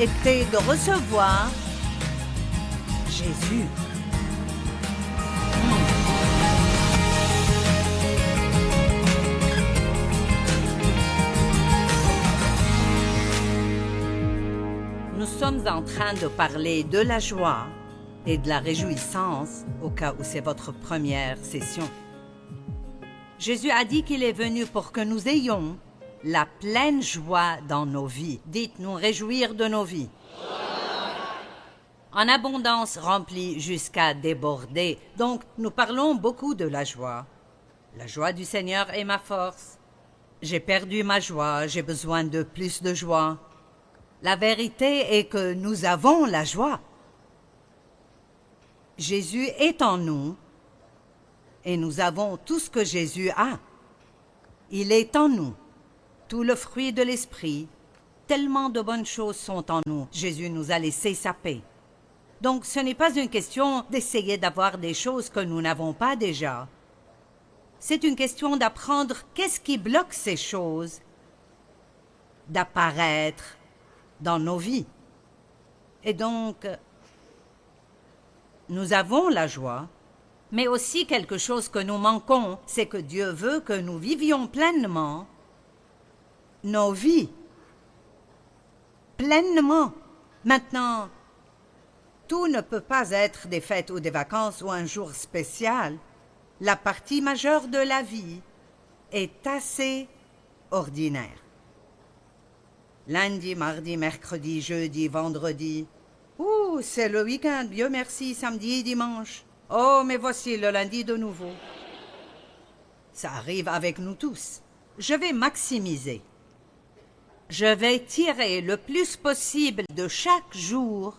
était de recevoir Jésus. Nous sommes en train de parler de la joie et de la réjouissance au cas où c'est votre première session. Jésus a dit qu'il est venu pour que nous ayons la pleine joie dans nos vies. Dites, nous réjouir de nos vies. En abondance remplie jusqu'à déborder. Donc, nous parlons beaucoup de la joie. La joie du Seigneur est ma force. J'ai perdu ma joie, j'ai besoin de plus de joie. La vérité est que nous avons la joie. Jésus est en nous et nous avons tout ce que Jésus a. Il est en nous. Tout le fruit de l'esprit, tellement de bonnes choses sont en nous. Jésus nous a laissé sa paix. Donc ce n'est pas une question d'essayer d'avoir des choses que nous n'avons pas déjà. C'est une question d'apprendre qu'est-ce qui bloque ces choses d'apparaître dans nos vies. Et donc, nous avons la joie, mais aussi quelque chose que nous manquons, c'est que Dieu veut que nous vivions pleinement nos vies. Pleinement. Maintenant, tout ne peut pas être des fêtes ou des vacances ou un jour spécial. La partie majeure de la vie est assez ordinaire. Lundi, mardi, mercredi, jeudi, vendredi. Ouh, c'est le week-end, Dieu merci, samedi et dimanche. Oh, mais voici le lundi de nouveau. Ça arrive avec nous tous. Je vais maximiser. Je vais tirer le plus possible de chaque jour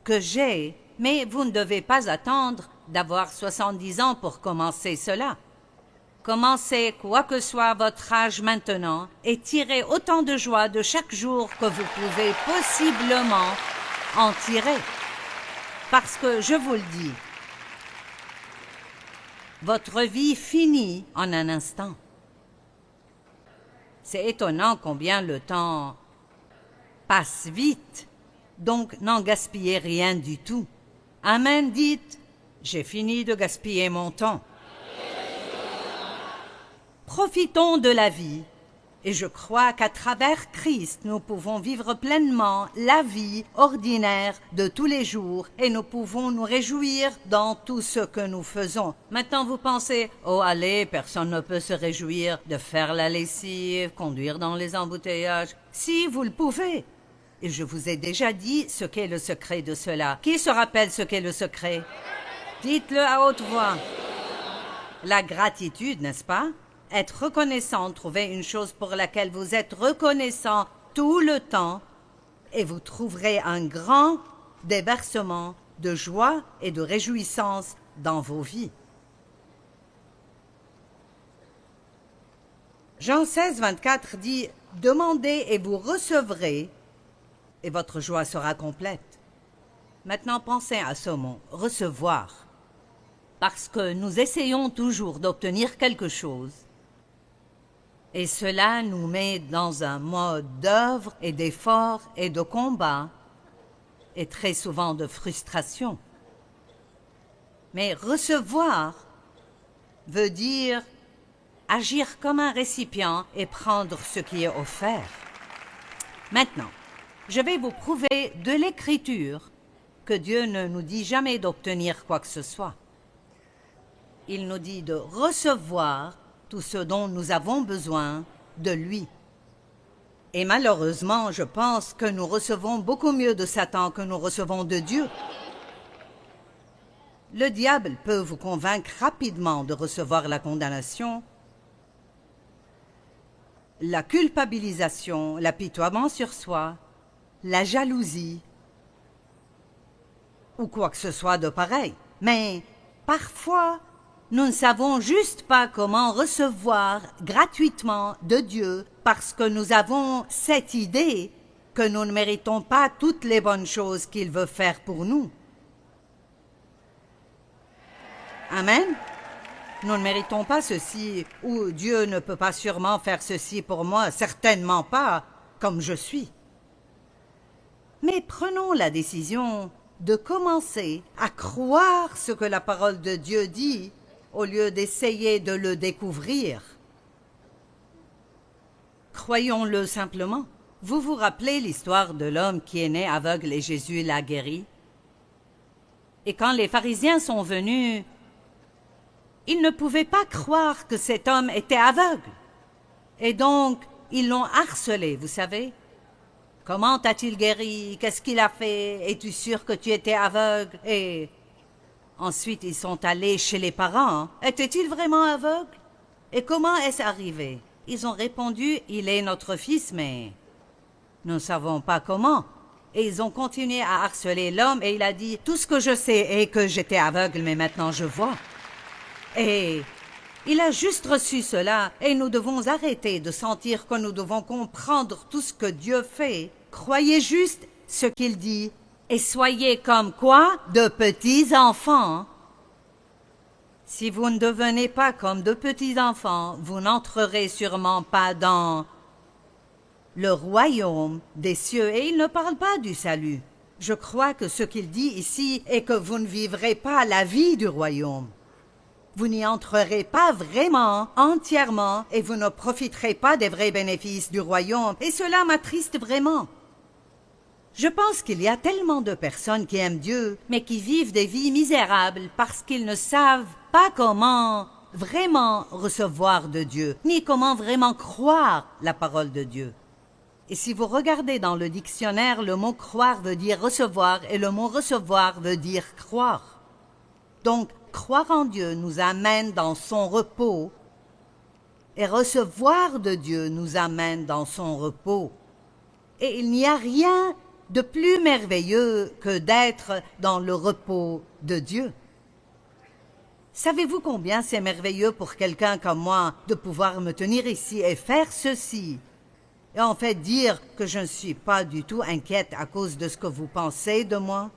que j'ai, mais vous ne devez pas attendre d'avoir 70 ans pour commencer cela. Commencez quoi que soit votre âge maintenant et tirez autant de joie de chaque jour que vous pouvez possiblement en tirer. Parce que je vous le dis, votre vie finit en un instant. C'est étonnant combien le temps passe vite, donc n'en gaspillez rien du tout. Amen, dites, j'ai fini de gaspiller mon temps. Profitons de la vie, et je crois qu'à travers Christ, nous pouvons vivre pleinement la vie ordinaire de tous les jours et nous pouvons nous réjouir dans tout ce que nous faisons. Maintenant, vous pensez, oh allez, personne ne peut se réjouir de faire la lessive, conduire dans les embouteillages. Si, vous le pouvez. Et je vous ai déjà dit ce qu'est le secret de cela. Qui se rappelle ce qu'est le secret? Dites-le à haute voix. La gratitude, n'est-ce pas? Être reconnaissant, trouver une chose pour laquelle vous êtes reconnaissant tout le temps et vous trouverez un grand déversement de joie et de réjouissance dans vos vies. Jean 16, 24 dit « Demandez et vous recevrez et votre joie sera complète. » Maintenant pensez à ce mot « recevoir » parce que nous essayons toujours d'obtenir quelque chose. Et cela nous met dans un mode d'œuvre et d'effort et de combat, et très souvent de frustration. Mais recevoir veut dire agir comme un récipient et prendre ce qui est offert. Maintenant, je vais vous prouver de l'Écriture que Dieu ne nous dit jamais d'obtenir quoi que ce soit. Il nous dit de recevoir tout ce dont nous avons besoin de lui. Et malheureusement, je pense que nous recevons beaucoup mieux de Satan que nous recevons de Dieu. Le diable peut vous convaincre rapidement de recevoir la condamnation, la culpabilisation, l'apitoiement sur soi, la jalousie, ou quoi que ce soit de pareil. Mais parfois, nous ne savons juste pas comment recevoir gratuitement de Dieu parce que nous avons cette idée que nous ne méritons pas toutes les bonnes choses qu'il veut faire pour nous. Amen. Nous ne méritons pas ceci, ou Dieu ne peut pas sûrement faire ceci pour moi, certainement pas, comme je suis. Mais prenons la décision de commencer à croire ce que la parole de Dieu dit au lieu d'essayer de le découvrir. Croyons-le simplement. Vous vous rappelez l'histoire de l'homme qui est né aveugle et Jésus l'a guéri? Et quand les pharisiens sont venus, ils ne pouvaient pas croire que cet homme était aveugle. Et donc, ils l'ont harcelé, vous savez. Comment t'a-t-il guéri? Qu'est-ce qu'il a fait? Es-tu sûr que tu étais aveugle? Et ensuite, ils sont allés chez les parents. Était-il vraiment aveugle? Et comment est-ce arrivé? Ils ont répondu, il est notre fils, mais nous ne savons pas comment. Et ils ont continué à harceler l'homme et il a dit, tout ce que je sais est que j'étais aveugle, mais maintenant je vois. Et il a juste reçu cela et nous devons arrêter de sentir que nous devons comprendre tout ce que Dieu fait. Croyez juste ce qu'il dit et soyez comme quoi? De petits enfants. Si vous ne devenez pas comme de petits enfants, vous n'entrerez sûrement pas dans le royaume des cieux. Et il ne parle pas du salut. Je crois que ce qu'il dit ici est que vous ne vivrez pas la vie du royaume. Vous n'y entrerez pas vraiment, entièrement, et vous ne profiterez pas des vrais bénéfices du royaume. Et cela m'attriste vraiment. Je pense qu'il y a tellement de personnes qui aiment Dieu, mais qui vivent des vies misérables parce qu'ils ne savent pas comment vraiment recevoir de Dieu, ni comment vraiment croire la parole de Dieu. Et si vous regardez dans le dictionnaire, le mot croire veut dire recevoir et le mot recevoir veut dire croire. Donc, croire en Dieu nous amène dans son repos et recevoir de Dieu nous amène dans son repos. Et il n'y a rien de plus merveilleux que d'être dans le repos de Dieu. Savez-vous combien c'est merveilleux pour quelqu'un comme moi de pouvoir me tenir ici et faire ceci? Et en fait dire que je ne suis pas du tout inquiète à cause de ce que vous pensez de moi?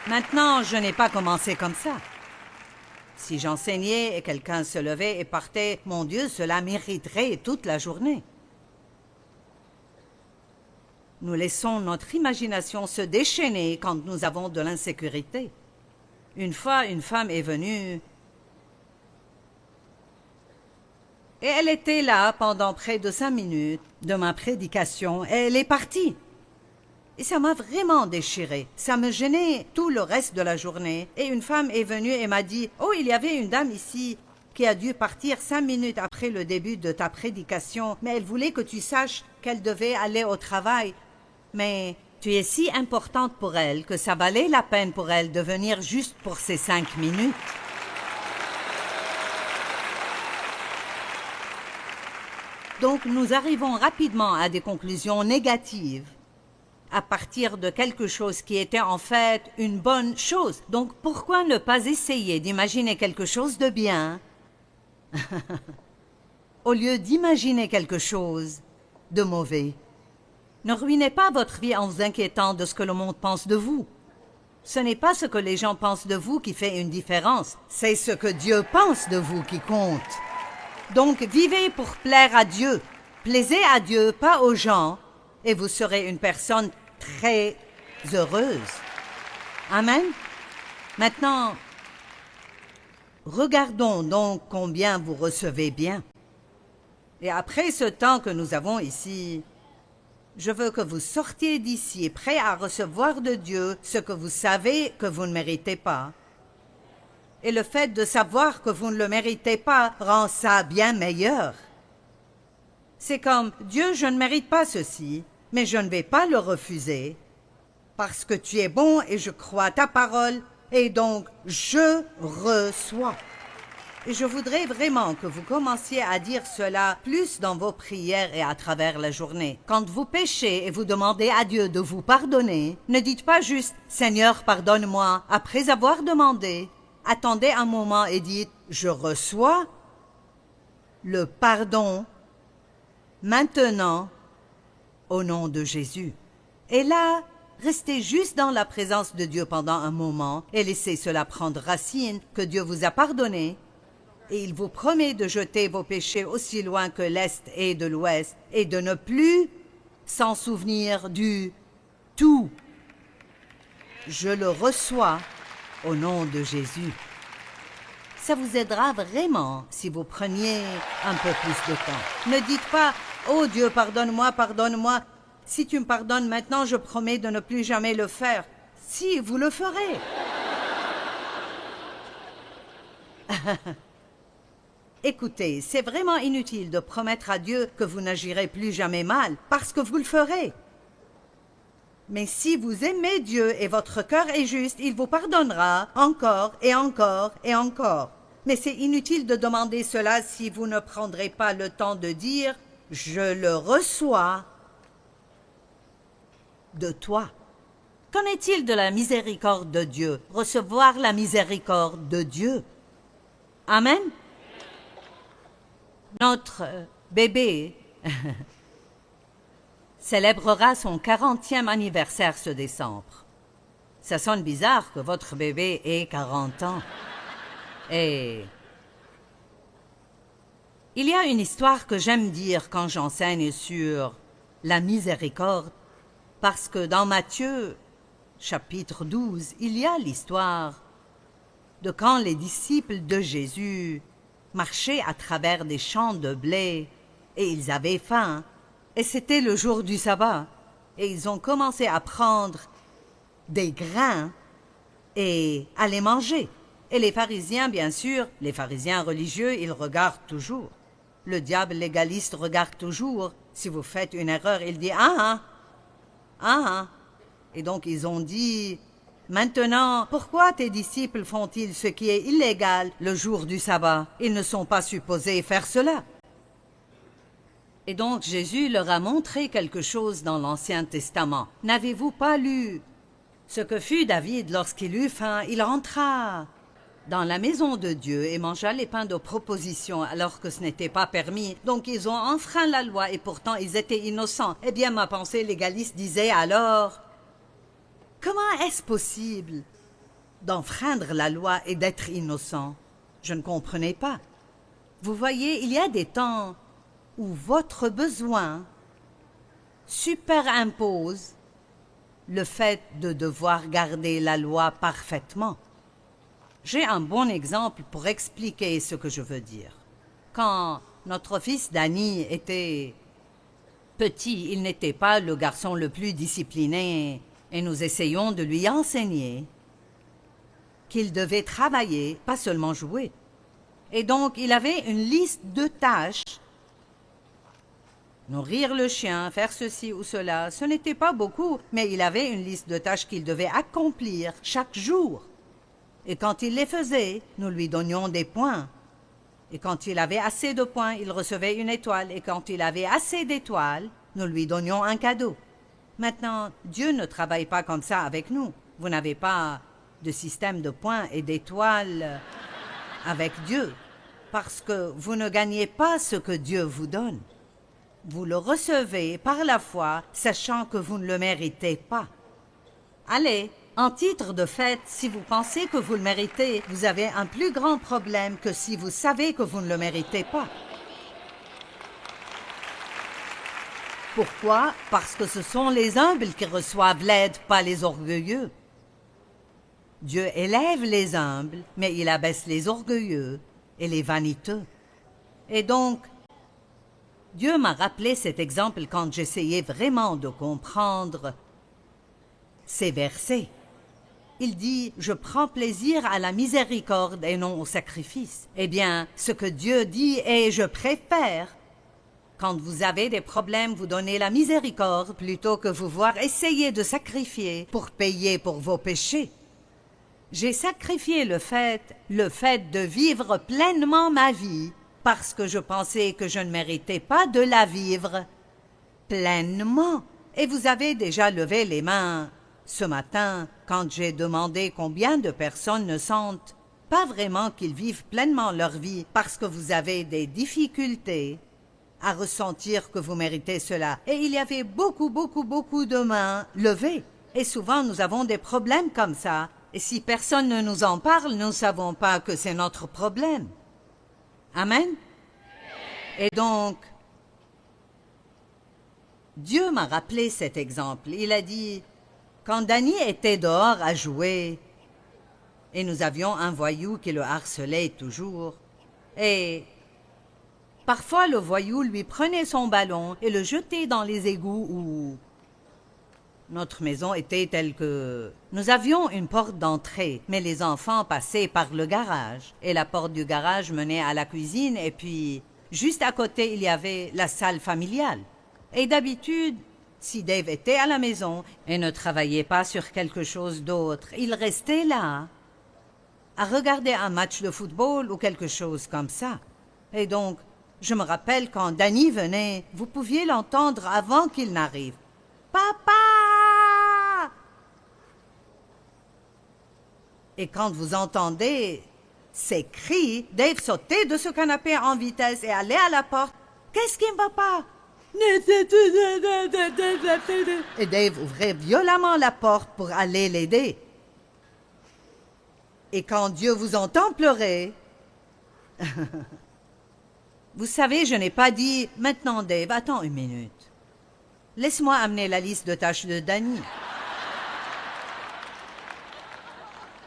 Maintenant, je n'ai pas commencé comme ça. Si j'enseignais et quelqu'un se levait et partait, mon Dieu, cela m'irriterait toute la journée. Nous laissons notre imagination se déchaîner quand nous avons de l'insécurité. Une fois, une femme est venue et elle était là pendant près de 5 minutes de ma prédication et elle est partie. Et ça m'a vraiment déchiré. Ça me gênait tout le reste de la journée. Et une femme est venue et m'a dit « Oh, il y avait une dame ici qui a dû partir 5 minutes après le début de ta prédication, mais elle voulait que tu saches qu'elle devait aller au travail. Mais tu es si importante pour elle que ça valait la peine pour elle de venir juste pour ces 5 minutes. » Donc nous arrivons rapidement à des conclusions négatives à partir de quelque chose qui était en fait une bonne chose. Donc pourquoi ne pas essayer d'imaginer quelque chose de bien au lieu d'imaginer quelque chose de mauvais? Ne ruinez pas votre vie en vous inquiétant de ce que le monde pense de vous. Ce n'est pas ce que les gens pensent de vous qui fait une différence, c'est ce que Dieu pense de vous qui compte. Donc vivez pour plaire à Dieu, plaisez à Dieu, pas aux gens, et vous serez une personne très heureuse. Amen. Maintenant, regardons donc combien vous recevez bien. Et après ce temps que nous avons ici, je veux que vous sortiez d'ici prêts à recevoir de Dieu ce que vous savez que vous ne méritez pas. Et le fait de savoir que vous ne le méritez pas rend ça bien meilleur. C'est comme, Dieu, je ne mérite pas ceci, mais je ne vais pas le refuser, parce que tu es bon et je crois à ta parole, et donc je reçois. Et je voudrais vraiment que vous commenciez à dire cela plus dans vos prières et à travers la journée. Quand vous péchez et vous demandez à Dieu de vous pardonner, ne dites pas juste « Seigneur, pardonne-moi » après avoir demandé. Attendez un moment et dites « Je reçois le pardon maintenant au nom de Jésus ». Et là, restez juste dans la présence de Dieu pendant un moment et laissez cela prendre racine que Dieu vous a pardonné. Et il vous promet de jeter vos péchés aussi loin que l'Est est de l'Ouest et de ne plus s'en souvenir du tout. Je le reçois au nom de Jésus. Ça vous aidera vraiment si vous preniez un peu plus de temps. Ne dites pas « Oh Dieu, pardonne-moi, pardonne-moi. Si tu me pardonnes maintenant, je promets de ne plus jamais le faire. » Si, vous le ferez. Écoutez, c'est vraiment inutile de promettre à Dieu que vous n'agirez plus jamais mal, parce que vous le ferez. Mais si vous aimez Dieu et votre cœur est juste, il vous pardonnera encore et encore et encore. Mais c'est inutile de demander cela si vous ne prendrez pas le temps de dire « Je le reçois de toi ». Qu'en est-il de la miséricorde de Dieu? Recevoir la miséricorde de Dieu. Amen. Notre bébé célébrera son 40e anniversaire ce décembre. Ça sonne bizarre que votre bébé ait 40 ans. Et il y a une histoire que j'aime dire quand j'enseigne sur la miséricorde, parce que dans Matthieu, chapitre 12, il y a l'histoire de quand les disciples de Jésus marchaient à travers des champs de blé et ils avaient faim. Et c'était le jour du sabbat. Et ils ont commencé à prendre des grains et à les manger. Et les pharisiens, bien sûr, les pharisiens religieux, ils regardent toujours. Le diable légaliste regarde toujours. Si vous faites une erreur, il dit « Ah, ah, ah, ah ». Et donc ils ont dit « Maintenant, pourquoi tes disciples font-ils ce qui est illégal le jour du sabbat? Ils ne sont pas supposés faire cela. » Et donc Jésus leur a montré quelque chose dans l'Ancien Testament. N'avez-vous pas lu ce que fut David lorsqu'il eut faim? Il entra dans la maison de Dieu et mangea les pains de proposition alors que ce n'était pas permis. Donc ils ont enfreint la loi et pourtant ils étaient innocents. Eh bien ma pensée légaliste disait alors, comment est-ce possible d'enfreindre la loi et d'être innocent? Je ne comprenais pas. Vous voyez, il y a des temps où votre besoin superimpose le fait de devoir garder la loi parfaitement. J'ai un bon exemple pour expliquer ce que je veux dire. Quand notre fils Danny était petit, il n'était pas le garçon le plus discipliné et nous essayons de lui enseigner qu'il devait travailler, pas seulement jouer. Et donc, il avait une liste de tâches. Nourrir le chien, faire ceci ou cela, ce n'était pas beaucoup, mais il avait une liste de tâches qu'il devait accomplir chaque jour. Et quand il les faisait, nous lui donnions des points. Et quand il avait assez de points, il recevait une étoile. Et quand il avait assez d'étoiles, nous lui donnions un cadeau. Maintenant, Dieu ne travaille pas comme ça avec nous. Vous n'avez pas de système de points et d'étoiles avec Dieu, parce que vous ne gagnez pas ce que Dieu vous donne. Vous le recevez par la foi, sachant que vous ne le méritez pas. Allez, en titre de fête, si vous pensez que vous le méritez, vous avez un plus grand problème que si vous savez que vous ne le méritez pas. Pourquoi? Parce que ce sont les humbles qui reçoivent l'aide, pas les orgueilleux. Dieu élève les humbles, mais il abaisse les orgueilleux et les vaniteux. Et donc, Dieu m'a rappelé cet exemple quand j'essayais vraiment de comprendre ces versets. Il dit « Je prends plaisir à la miséricorde et non au sacrifice ». Eh bien, ce que Dieu dit est « Je préfère ». Quand vous avez des problèmes, vous donnez la miséricorde plutôt que vous voir essayer de sacrifier pour payer pour vos péchés. J'ai sacrifié le fait de vivre pleinement ma vie parce que je pensais que je ne méritais pas de la vivre pleinement. Et vous avez déjà levé les mains ce matin quand j'ai demandé combien de personnes ne sentent pas vraiment qu'ils vivent pleinement leur vie parce que vous avez des difficultés à ressentir que vous méritez cela. Et il y avait beaucoup de mains levées. Et souvent nous avons des problèmes comme ça. Et si personne ne nous en parle, nous ne savons pas que c'est notre problème. Amen. Et donc, Dieu m'a rappelé cet exemple. Il a dit, quand Danny était dehors à jouer, et nous avions un voyou qui le harcelait toujours, et parfois le voyou lui prenait son ballon et le jetait dans les égouts où notre maison était telle que... Nous avions une porte d'entrée, mais les enfants passaient par le garage, et la porte du garage menait à la cuisine, et puis juste à côté il y avait la salle familiale. Et d'habitude, si Dave était à la maison et ne travaillait pas sur quelque chose d'autre, il restait là, à regarder un match de football ou quelque chose comme ça. Et donc, je me rappelle quand Danny venait, vous pouviez l'entendre avant qu'il n'arrive. « Papa !» Et quand vous entendez ces cris, Dave sautait de ce canapé en vitesse et allait à la porte. « Qu'est-ce qui ne va pas ?» Et Dave ouvrait violemment la porte pour aller l'aider. Et quand Dieu vous entend pleurer, vous savez, je n'ai pas dit « Maintenant Dave, attends une minute. Laisse-moi amener la liste de tâches de Danny. »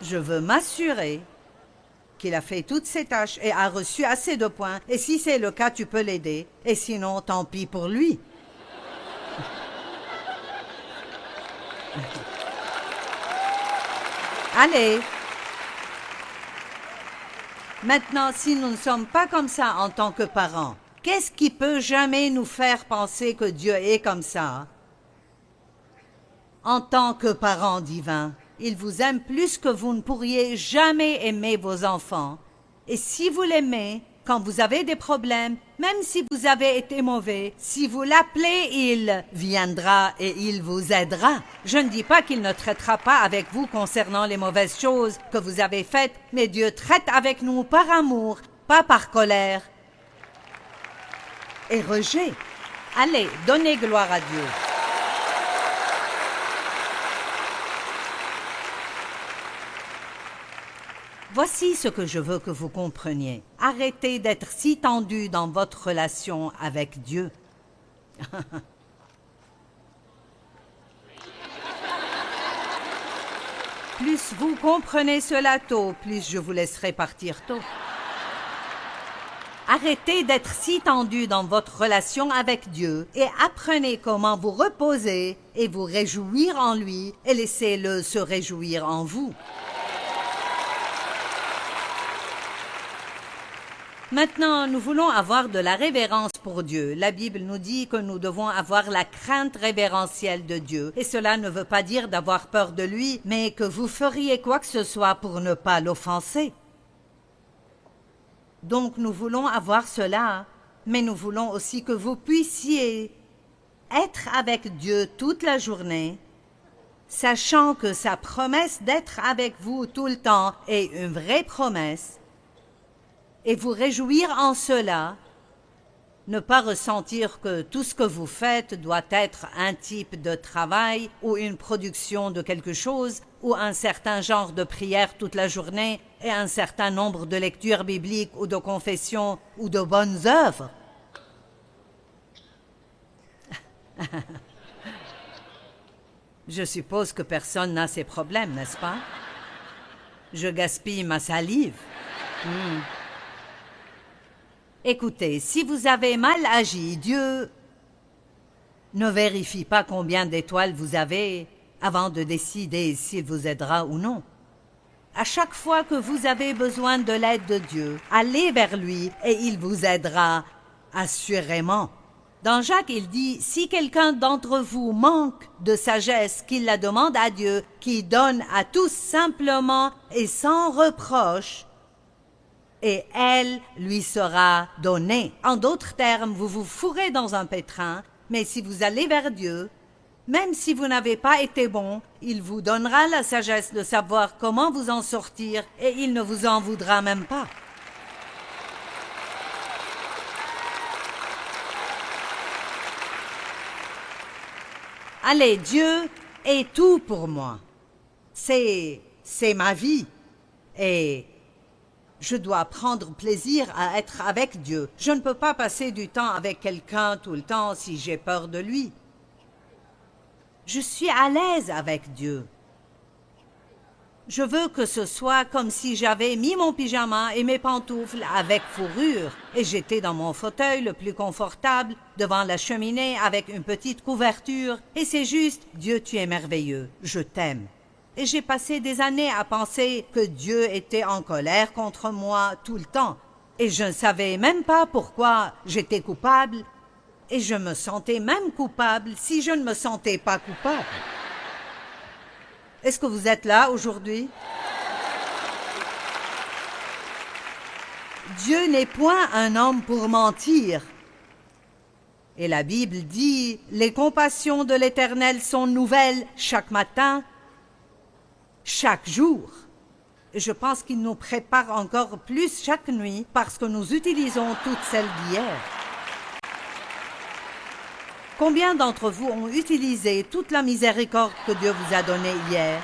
Je veux m'assurer qu'il a fait toutes ses tâches et a reçu assez de points. Et si c'est le cas, tu peux l'aider. Et sinon, tant pis pour lui. Allez. Maintenant, si nous ne sommes pas comme ça en tant que parents, qu'est-ce qui peut jamais nous faire penser que Dieu est comme ça? En tant que parents divins, il vous aime plus que vous ne pourriez jamais aimer vos enfants. Et si vous l'aimez, quand vous avez des problèmes, même si vous avez été mauvais, si vous l'appelez, il viendra et il vous aidera. Je ne dis pas qu'il ne traitera pas avec vous concernant les mauvaises choses que vous avez faites, mais Dieu traite avec nous par amour, pas par colère et rejet. Allez, donnez gloire à Dieu. Voici ce que je veux que vous compreniez. Arrêtez d'être si tendu dans votre relation avec Dieu. Plus vous comprenez cela tôt, plus je vous laisserai partir tôt. Arrêtez d'être si tendu dans votre relation avec Dieu et apprenez comment vous reposer et vous réjouir en lui et laissez-le se réjouir en vous. Maintenant, nous voulons avoir de la révérence pour Dieu. La Bible nous dit que nous devons avoir la crainte révérentielle de Dieu. Et cela ne veut pas dire d'avoir peur de lui, mais que vous feriez quoi que ce soit pour ne pas l'offenser. Donc nous voulons avoir cela, mais nous voulons aussi que vous puissiez être avec Dieu toute la journée, sachant que sa promesse d'être avec vous tout le temps est une vraie promesse, et vous réjouir en cela, ne pas ressentir que tout ce que vous faites doit être un type de travail ou une production de quelque chose ou un certain genre de prière toute la journée et un certain nombre de lectures bibliques ou de confessions ou de bonnes œuvres. Je suppose que personne n'a ces problèmes, n'est-ce pas? Je gaspille ma salive. Écoutez, si vous avez mal agi, Dieu ne vérifie pas combien d'étoiles vous avez avant de décider s'il vous aidera ou non. À chaque fois que vous avez besoin de l'aide de Dieu, allez vers lui et il vous aidera assurément. Dans Jacques, il dit, si quelqu'un d'entre vous manque de sagesse, qu'il la demande à Dieu, qui donne à tous simplement et sans reproche, et elle lui sera donnée. En d'autres termes, vous vous fourrez dans un pétrin, mais si vous allez vers Dieu, même si vous n'avez pas été bon, il vous donnera la sagesse de savoir comment vous en sortir et il ne vous en voudra même pas. Allez, Dieu est tout pour moi. C'est ma vie. Et Je dois prendre plaisir à être avec Dieu. Je ne peux pas passer du temps avec quelqu'un tout le temps si j'ai peur de lui. Je suis à l'aise avec Dieu. Je veux que ce soit comme si j'avais mis mon pyjama et mes pantoufles avec fourrure et j'étais dans mon fauteuil le plus confortable devant la cheminée avec une petite couverture et c'est juste « Dieu, tu es merveilleux, je t'aime ». Et j'ai passé des années à penser que Dieu était en colère contre moi tout le temps et je ne savais même pas pourquoi j'étais coupable et je me sentais même coupable si je ne me sentais pas coupable. Est-ce que vous êtes là aujourd'hui? Dieu n'est point un homme pour mentir. Et la Bible dit, les compassions de l'Éternel sont nouvelles chaque matin, chaque jour. Et je pense qu'il nous prépare encore plus chaque nuit parce que nous utilisons toutes celles d'hier. Combien d'entre vous ont utilisé toute la miséricorde que Dieu vous a donnée hier?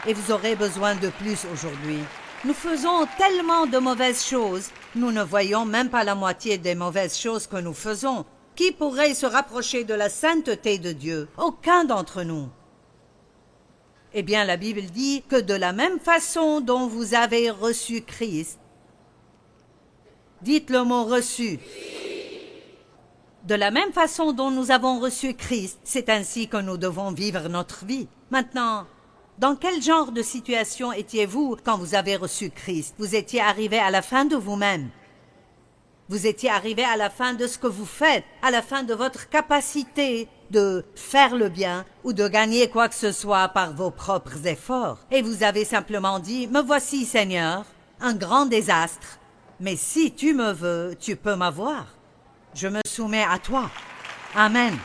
Et vous aurez besoin de plus aujourd'hui. Nous faisons tellement de mauvaises choses, nous ne voyons même pas la moitié des mauvaises choses que nous faisons. Qui pourrait se rapprocher de la sainteté de Dieu? Aucun d'entre nous. Eh bien, la Bible dit que de la même façon dont vous avez reçu Christ, dites le mot reçu. De la même façon dont nous avons reçu Christ, c'est ainsi que nous devons vivre notre vie. Maintenant, dans quel genre de situation étiez-vous quand vous avez reçu Christ? Vous étiez arrivé à la fin de vous-même. Vous étiez arrivé à la fin de ce que vous faites, à la fin de votre capacité de faire le bien ou de gagner quoi que ce soit par vos propres efforts. Et vous avez simplement dit, « Me voici, Seigneur, un grand désastre, mais si tu me veux, tu peux m'avoir. » Je me soumets à toi. Amen.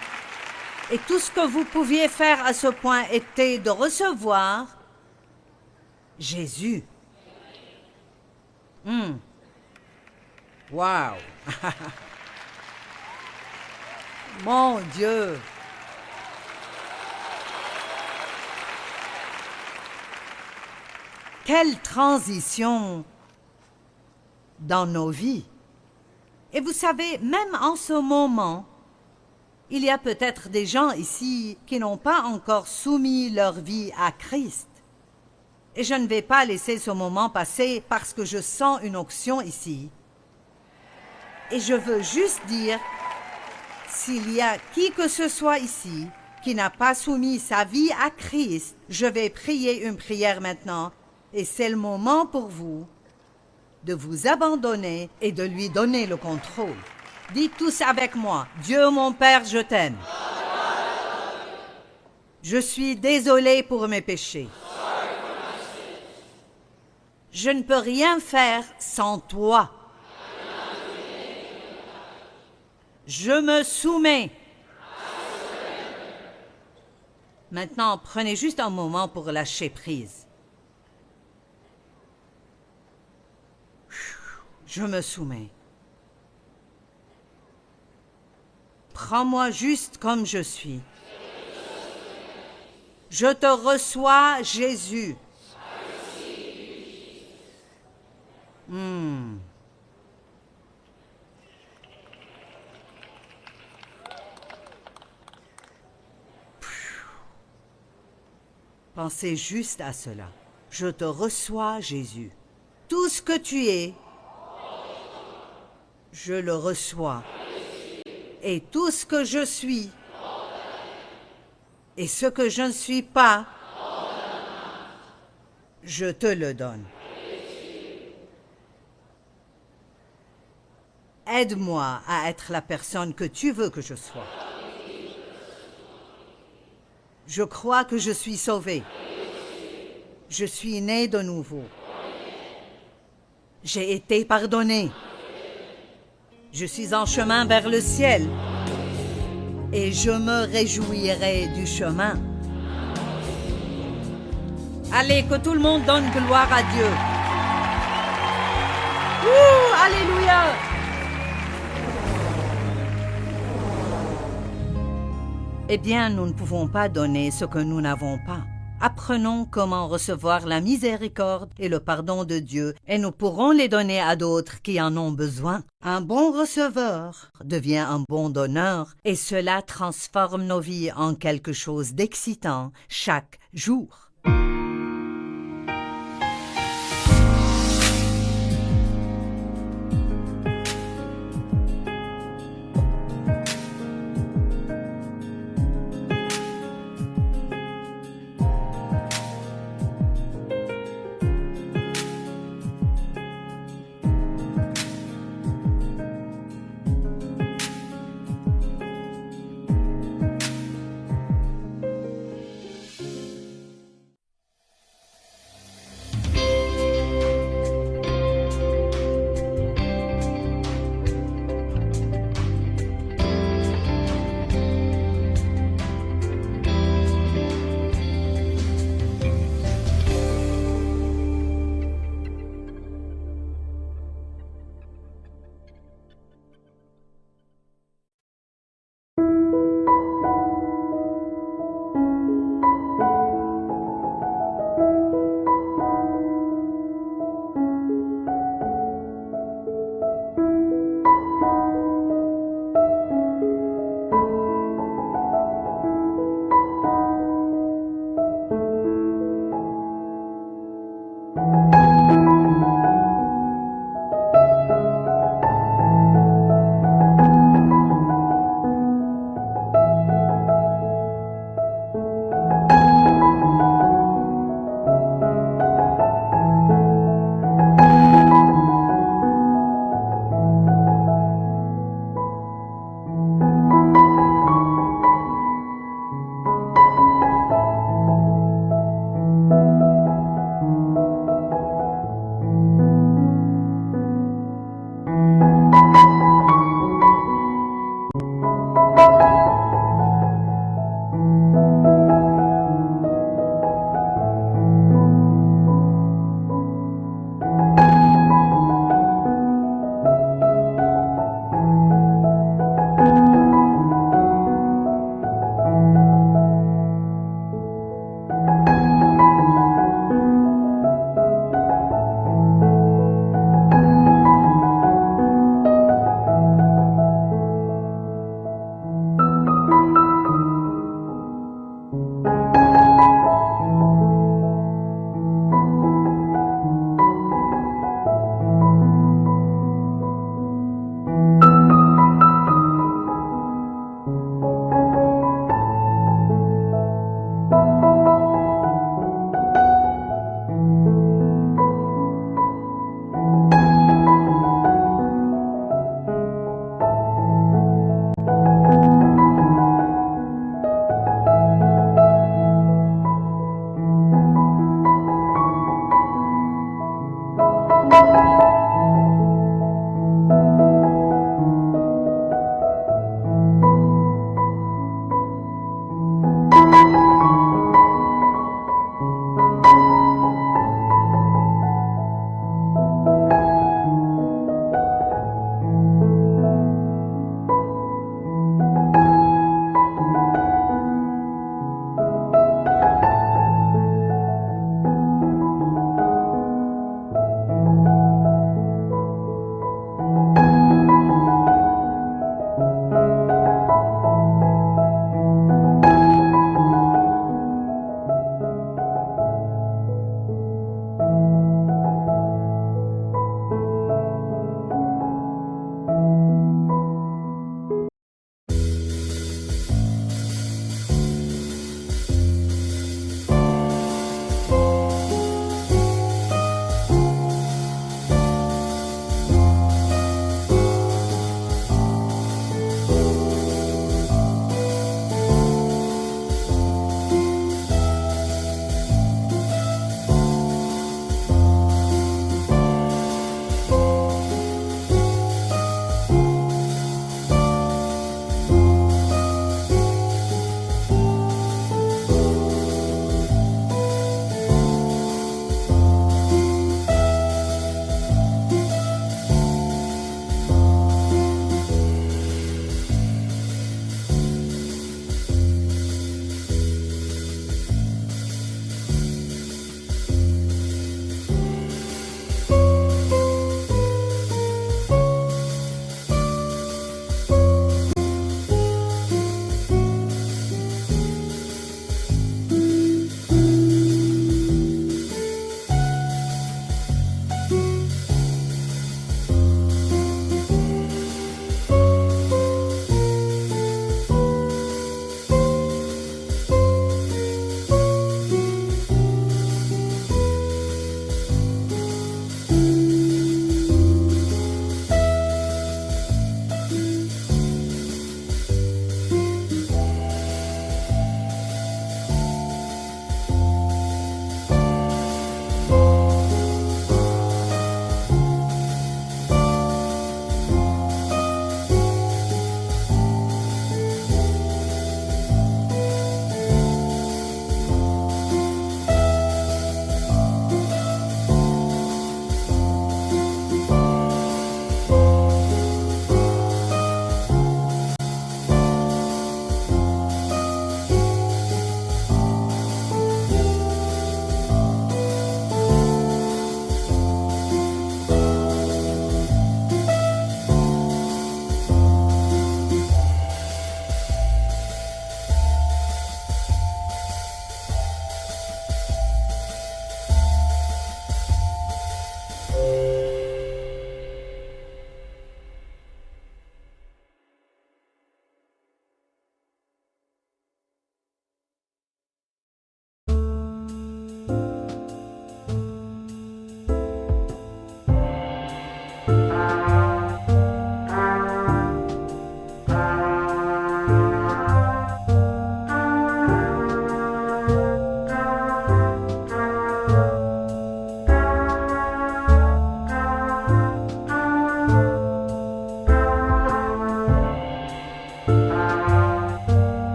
Et tout ce que vous pouviez faire à ce point était de recevoir Jésus. Wow. Mon Dieu. Quelle transition dans nos vies. Et vous savez, même en ce moment, il y a peut-être des gens ici qui n'ont pas encore soumis leur vie à Christ. Et je ne vais pas laisser ce moment passer parce que je sens une onction ici. Et je veux juste dire, s'il y a qui que ce soit ici qui n'a pas soumis sa vie à Christ, je vais prier une prière maintenant. Et c'est le moment pour vous de vous abandonner et de lui donner le contrôle. Dites tous avec moi, Dieu mon Père, je t'aime. Je suis désolé pour mes péchés. Je ne peux rien faire sans toi. Je me soumets. Maintenant, prenez juste un moment pour lâcher prise. Je me soumets. Prends-moi juste comme je suis. Je te reçois, Jésus. Pensez juste à cela. Je te reçois, Jésus. Tout ce que tu es, je le reçois. Et tout ce que je suis, et ce que je ne suis pas, je te le donne. Aide-moi à être la personne que tu veux que je sois. Je crois que je suis sauvé. Je suis né de nouveau. J'ai été pardonné. Je suis en chemin vers le ciel. Et je me réjouirai du chemin. Allez, que tout le monde donne gloire à Dieu. Ouh, alléluia! Eh bien, nous ne pouvons pas donner ce que nous n'avons pas. Apprenons comment recevoir la miséricorde et le pardon de Dieu, et nous pourrons les donner à d'autres qui en ont besoin. Un bon receveur devient un bon donneur, et cela transforme nos vies en quelque chose d'excitant chaque jour.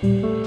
Thank